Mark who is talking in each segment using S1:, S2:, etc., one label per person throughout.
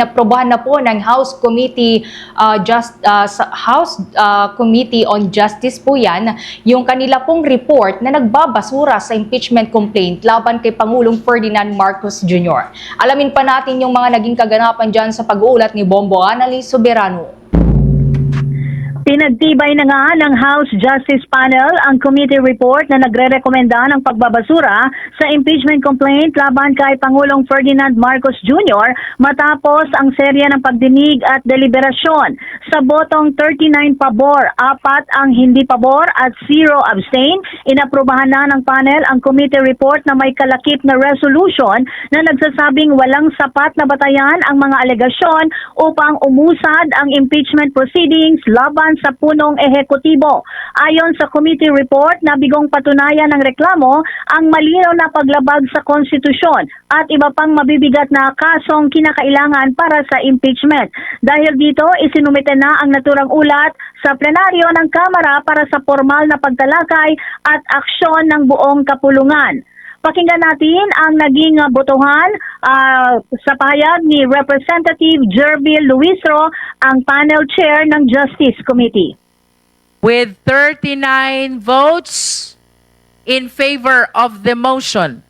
S1: Naprobahan na po ng House Committee Committee on Justice po yan, yung kanila pong report na nagbabasura sa impeachment complaint laban kay Pangulong Ferdinand Marcos Jr. Alamin pa natin yung mga naging kaganapan dyan sa pag-uulat ni Bombo Annalise Soberano.
S2: Pinagtibay na nga ng House Justice Panel ang committee report na nagre-rekomenda ng pagbabasura sa impeachment complaint laban kay Pangulong Ferdinand Marcos Jr. matapos ang serya ng pagdinig at deliberasyon. Sa botong 39 pabor, 4 ang hindi pabor at 0 abstain, inaprubahan na ng panel ang committee report na may kalakip na resolution na nagsasabing walang sapat na batayan ang mga alegasyon upang umusad ang impeachment proceedings laban sa punong ehekutibo. Ayon sa committee report, nabigong patunayan ng reklamo ang malinaw na paglabag sa konstitusyon at iba pang mabibigat na kasong kinakailangan para sa impeachment. Dahil dito, isinumite na ang naturang ulat sa plenaryo ng Kamara para sa formal na pagtalakay at aksyon ng buong kapulungan. Pakinggan natin ang naging botohan sa pahayag ni Representative Jervil Luistro, ang panel chair ng Justice Committee.
S3: With 39 votes in favor of the motion,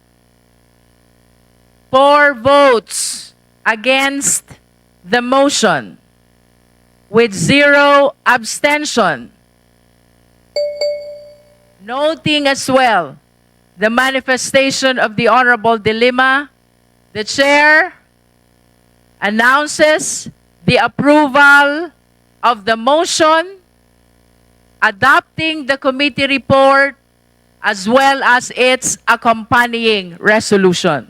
S3: 4 votes against the motion, with 0 abstention. Noting as well the manifestation of the Honorable De Lima, the Chair announces the approval of the motion adopting the committee report as well as its accompanying resolution.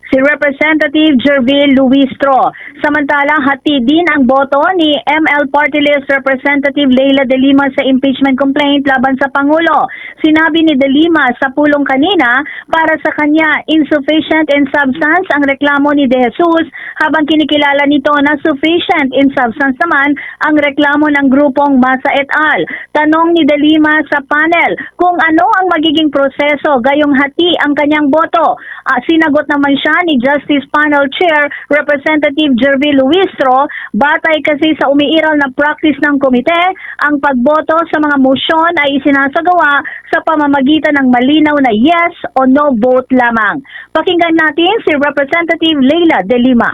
S2: Si Representative Jervil Luistro. Samantala, hati din ang boto ni ML Party List Representative Leila De Lima sa impeachment complaint laban sa Pangulo. Sinabi ni De Lima sa pulong kanina, para sa kanya, insufficient in substance ang reklamo ni De Jesus, habang kinikilala nito na sufficient in substance naman ang reklamo ng grupong Masa et al. Tanong ni De Lima sa panel kung ano ang magiging proseso gayong hati ang kanyang boto. Sinagot naman siya ni Justice Panel Chair Representative Jervil Luistro, batay kasi sa umiiral na practice ng komite, ang pagboto sa mga motion ay isinasagawa sa pamamagitan ng malinaw na yes o no vote lamang. Pakinggan natin si Representative Leila De Lima.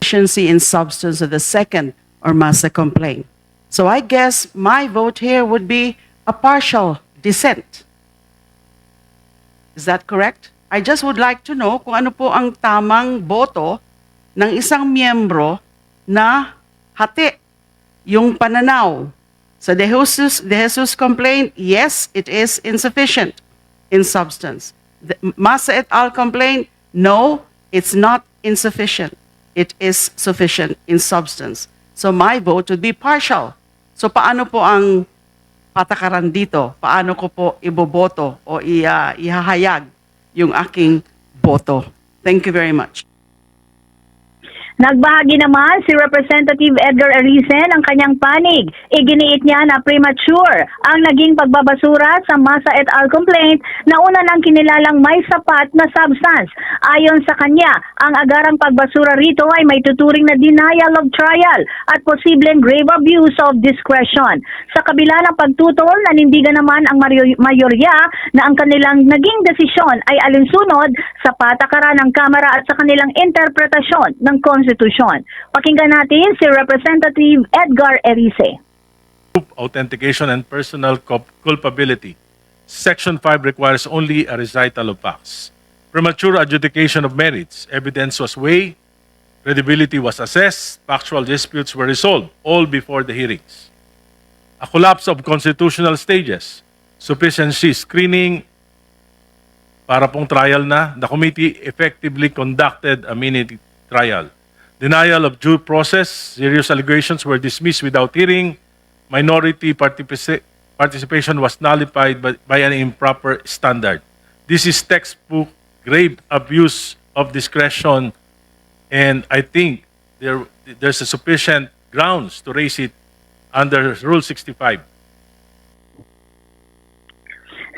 S4: Sufficiency in substance of the second or Masa complaint. So I guess my vote here would be a partial dissent. Is that correct? I just would like to know kung ano po ang tamang boto ng isang miyembro na hati yung pananaw. Sa De Jesus complaint, yes, it is insufficient in substance. The Masa et al. Complaint, no, it's not insufficient. It is sufficient in substance. So my vote would be partial. So paano po ang patakaran dito? Paano ko po iboboto o ihahayag yung aking boto? Thank you very much.
S2: Nagbahagi naman si Representative Edgar Arisen ang kanyang panig. Iginiit niya na premature ang naging pagbabasura sa Masa et al. Complaint na una nang kinilalang may sapat na substance. Ayon sa kanya, ang agarang pagbasura rito ay may tuturing na denial of trial at posibleng grave abuse of discretion. Sa kabila ng pagtutol, nanindigan naman ang mayorya na ang kanilang naging desisyon ay alinsunod sa patakaran ng Kamara at sa kanilang interpretasyon ng Konstitusyon. Pakinggan natin si Representative Edgar Erice.
S5: Authentication and personal culpability. Section 5 requires only a recital of facts. Premature adjudication of merits. Evidence was weighed, credibility was assessed, factual disputes were resolved, all before the hearings. A collapse of constitutional stages. Sufficiency screening para pong trial na. The committee effectively conducted a mini trial. Denial of due process. Serious allegations were dismissed without hearing. Minority participation was nullified by an improper standard. This is textbook grave abuse of discretion, and I think there's a sufficient grounds to raise it under Rule 65.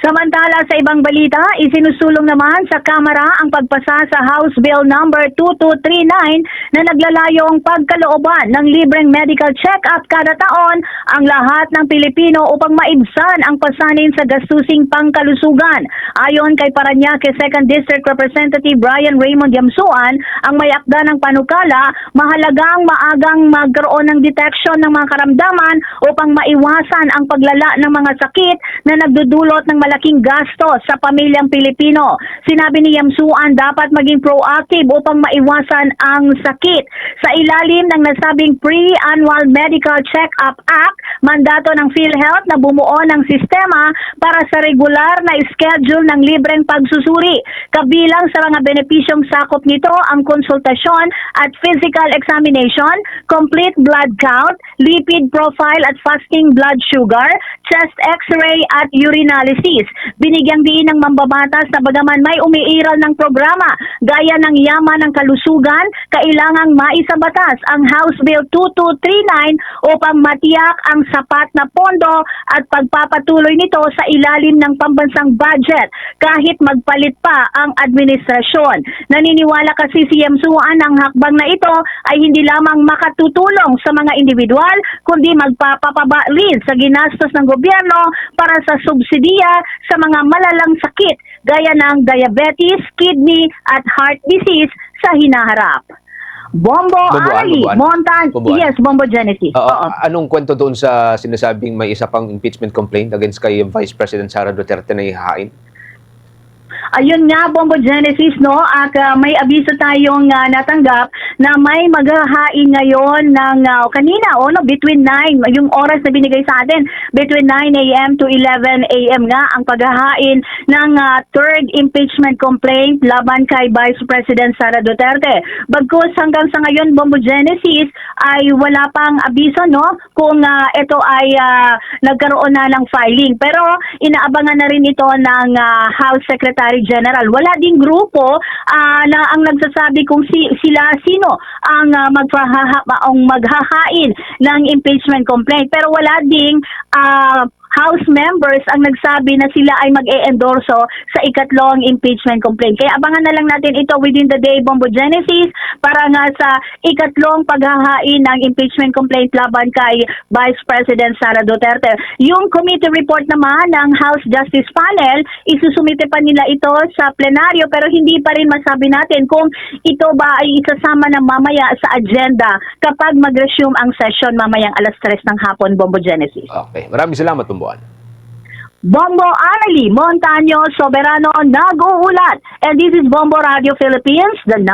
S2: Samantala sa ibang balita, isinusulong naman sa Kamara ang pagpasa sa House Bill number 2239 na naglalayong pagkalooban ng libreng medical check-up kada taon ang lahat ng Pilipino upang maibsan ang pasanin sa gastusing pangkalusugan. Ayon kay Parañaque 2nd District Representative Brian Raymond Yamsuan, ang may akda ng panukala, mahalagang maagang magkaroon ng detection ng mga karamdaman upang maiwasan ang paglala ng mga sakit na nagdudulot ng malaking gasto sa pamilyang Pilipino. Sinabi ni Yamsuan dapat maging proactive upang maiwasan ang sakit. Sa ilalim ng nasabing Pre-Annual Medical Check-up Act, mandato ng PhilHealth na bumuo ng sistema para sa regular na schedule ng libreng pagsusuri. Kabilang sa mga benepisyong sakop nito ang konsultasyon at physical examination, complete blood count, lipid profile at fasting blood sugar, chest x-ray at urinalysis. Binigyang diin ng mambabatas na bagaman may umiiral ng programa gaya ng yaman ng kalusugan, kailangang maisabatas ang House Bill 2239 upang matiyak ang sapat na pondo at pagpapatuloy nito sa ilalim ng pambansang budget kahit magpalit pa ang administrasyon. Naniniwala kasi si Yamsuan ang hakbang na ito ay hindi lamang makatutulong sa mga individual kundi magpapababa rin sa ginastos ng gobyerno para sa subsidiya sa mga malalang sakit gaya ng diabetes, kidney at heart disease sa hinaharap. Bombo Ali, Montan, yes, Bombo Genesis.
S6: Anong kwento doon sa sinasabing may isa pang impeachment complaint against kay Vice President Sara Duterte na ihahain?
S2: Ayun nga, Bombo Genesis, no? At may abiso tayong natanggap na may maghahain ngayon ng kanina, between 9, yung oras na binigay sa atin, between 9 a.m. to 11 a.m. nga ang paghahain ng third impeachment complaint laban kay Vice President Sara Duterte. Bagkus hanggang sa ngayon, Bombo Genesis, ay wala pang abiso, no? Kung ito ay nagkaroon na ng filing. Pero inaabangan na rin ito ng House Secretary General. Wala ding grupo na ang nagsasabi kung sino ang maghahain ng impeachment complaint. Pero wala ding House members ang nagsabi na sila ay mag-e-endorso sa ikatlong impeachment complaint. Kaya abangan na lang natin ito within the day, Bombo Genesis, para nga sa ikatlong paghahain ng impeachment complaint laban kay Vice President Sara Duterte. Yung committee report naman ng House Justice Panel, isusumite pa nila ito sa plenaryo pero hindi pa rin masabi natin kung ito ba ay isasama na mamaya sa agenda kapag mag-resume ang session mamayang alas 3 ng hapon, Bombo Genesis.
S6: Okay. Maraming salamat, Bomboan.
S2: Bombo Anali, Montaño Soberano nag-uulat. And this is Bombo Radio Philippines, the #1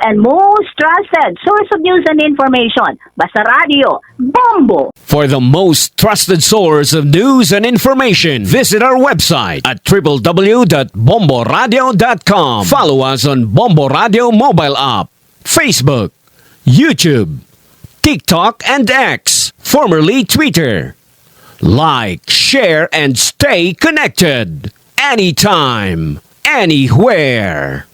S2: and most trusted source of news and information. Basta Radio, Bombo!
S7: For the most trusted source of news and information, visit our website at www.bomboradio.com. Follow us on Bombo Radio mobile app, Facebook, YouTube, TikTok, and X, formerly Twitter. Like, share, and stay connected. Anytime, anywhere.